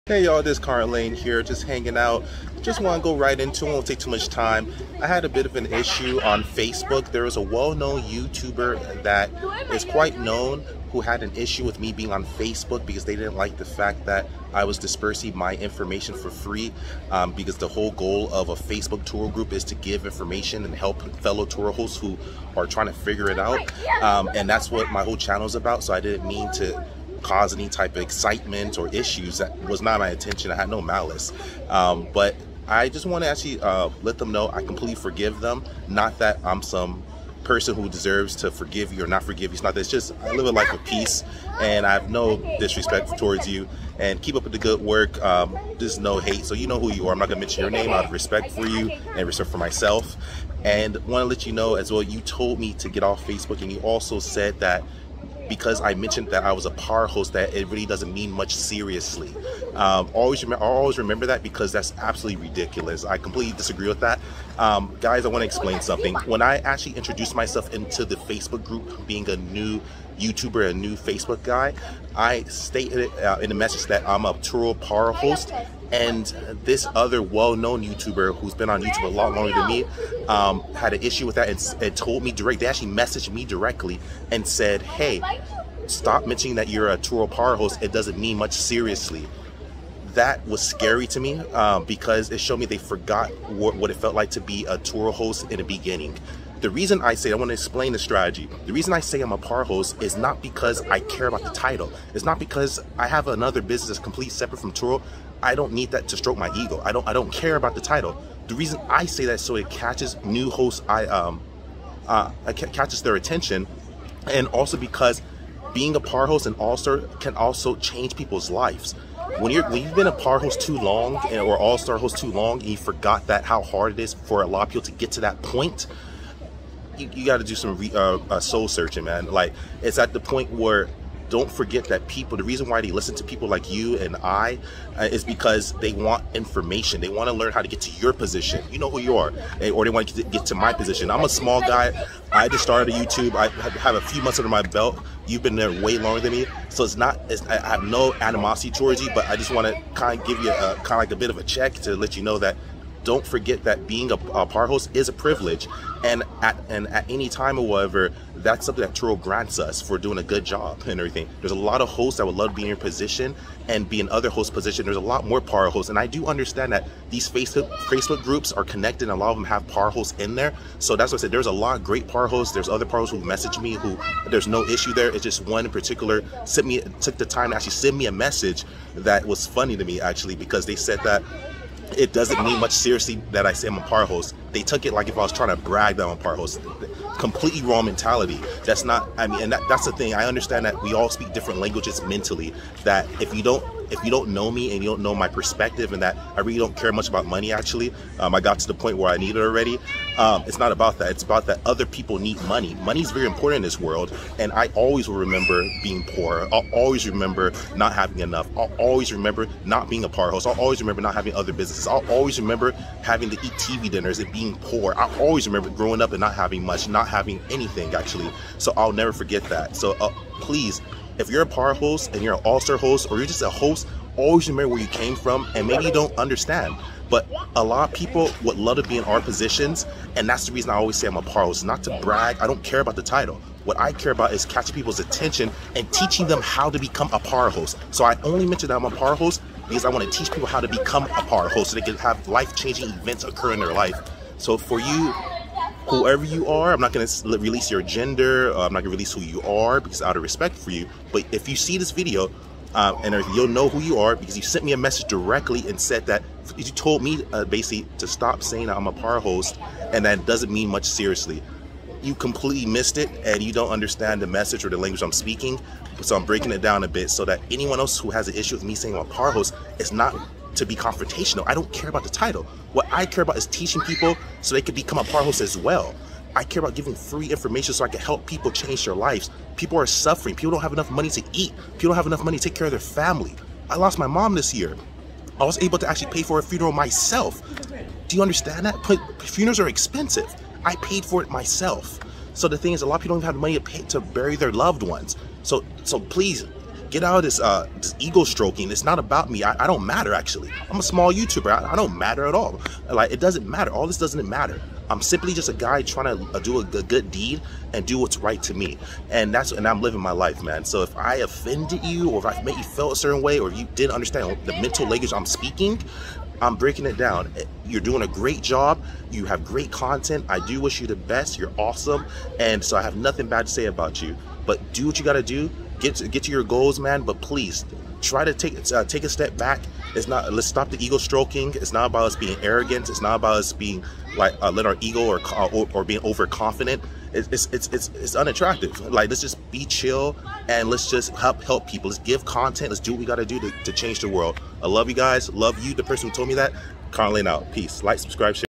Hey y'all, this is Layn here, just hanging out. Just want to go right into it, won't take too much time. I had a bit of an issue on Facebook. There was a well-known YouTuber that is quite known who had an issue with me being on Facebook because they didn't like the fact that I was dispersing my information for free, because the whole goal of a Facebook Turo group is to give information and help fellow Turo hosts who are trying to figure it out, and that's what my whole channel is about. So I didn't mean to cause any type of excitement or issues. That was not my intention. I had no malice, but I just want to actually let them know I completely forgive them. Not that I'm some person who deserves to forgive you or not forgive you. It's not that. It's just I live a life of peace and I have no disrespect towards you, and keep up with the good work. There's no hate, so you know who you are. I'm not gonna mention your name out of respect for you and respect for myself. And want to let you know as well, you told me to get off Facebook, and you also said that because I mentioned that I was a power host, that it really doesn't mean much seriously. Always remember that, because that's absolutely ridiculous. I completely disagree with that. Guys, I want to explain something. When I actually introduced myself into the Facebook group, being a new YouTuber, a new Facebook guy, I stated in the message that I'm a Turo power host. And this other well-known YouTuber who's been on YouTube a lot longer than me had an issue with that and told me directly. They actually messaged me directly and said, hey, stop mentioning that you're a Turo power host. It doesn't mean much seriously. That was scary to me, because it showed me they forgot what it felt like to be a Turo host in the beginning. The reason I say, I want to explain the strategy. The reason I say I'm a power host is not because I care about the title. It's not because I have another business that's completely separate from Turo. I don't need that to stroke my ego. I don't care about the title. The reason I say that is so it catches new hosts. Catches their attention, and also because being a power host and all-star can also change people's lives. When you've been a power host too long, or all-star host too long, and you forgot that how hard it is for a lot of people to get to that point, you got to do some soul searching, man. Like, it's at the point where, don't forget that people, the reason why they listen to people like you and I is because they want information. They want to learn how to get to your position. You know who you are. Or they want to get to my position. I'm a small guy. I just started YouTube. I have a few months under my belt. You've been there way longer than me. So I have no animosity towards you, but I just want to kind of give you a bit of a check to let you know that don't forget that being a power host is a privilege, and at any time or whatever, that's something that Turo grants us for doing a good job and everything. There's a lot of hosts that would love to be in your position and be in other hosts' position. There's a lot more power hosts, and I do understand that these Facebook groups are connected, and a lot of them have power hosts in there. So that's what I said. There's a lot of great power hosts. There's other power hosts who message me who there's no issue there. It's just one in particular took the time to actually send me a message that was funny to me, actually, because they said that it doesn't mean much seriously that I say I'm a power host. They took it like if I was trying to brag that I'm a power host. Completely wrong mentality. That's not, I mean, and that's the thing. I understand that we all speak different languages mentally, that if you don't know me and you don't know my perspective, and that I really don't care much about money, actually, I got to the point where I need it already. It's not about that. It's about that other people need money. Money is very important in this world, and I always will remember being poor. I'll always remember not having enough. I'll always remember not being a power host. I'll always remember not having other businesses. I'll always remember having to eat TV dinners and being poor. I'll always remember growing up and not having much, not having anything, actually. So I'll never forget that. So please, if you're a power host and you're an all-star host, or you're just a host, always remember where you came from, and maybe you don't understand, but a lot of people would love to be in our positions, and that's the reason I always say I'm a power host. Not to brag. I don't care about the title. What I care about is catching people's attention and teaching them how to become a power host. So I only mention that I'm a power host because I want to teach people how to become a power host so they can have life-changing events occur in their life. So for you, whoever you are, I'm not going to release your gender, I'm not going to release who you are because out of respect for you, but if you see this video, and you'll know who you are because you sent me a message directly and said that you told me basically to stop saying that I'm a power host and that doesn't mean much seriously. You completely missed it, and you don't understand the message or the language I'm speaking. So I'm breaking it down a bit so that anyone else who has an issue with me saying I'm a power host is not to be confrontational. I don't care about the title. What I care about is teaching people so they can become a power host as well. I care about giving free information so I can help people change their lives. People are suffering. People don't have enough money to eat. People don't have enough money to take care of their family. I lost my mom this year. I was able to actually pay for a funeral myself. Do you understand that? Funerals are expensive. I paid for it myself. So the thing is, a lot of people don't even have the money to pay to bury their loved ones. So please, Get out of this ego stroking. It's not about me. I don't matter, actually. I'm a small YouTuber. I don't matter at all. Like, it doesn't matter. All this doesn't matter. I'm simply just a guy trying to do a good deed and do what's right to me. And I'm living my life, man. So if I offended you, or if I made you feel a certain way, or you didn't understand the mental language I'm speaking, I'm breaking it down. You're doing a great job. You have great content. I do wish you the best. You're awesome. And so I have nothing bad to say about you. But do what you got to do. Get to your goals, man. But please try to take a step back. It's not. Let's stop the ego stroking. It's not about us being arrogant. It's not about us being like let our ego or being overconfident. It's unattractive. Like, let's just be chill and let's just help people. Let's give content. Let's do what we got to do to change the world. I love you guys. Love you, the person who told me that. Conrad out. Peace. Like, subscribe, share.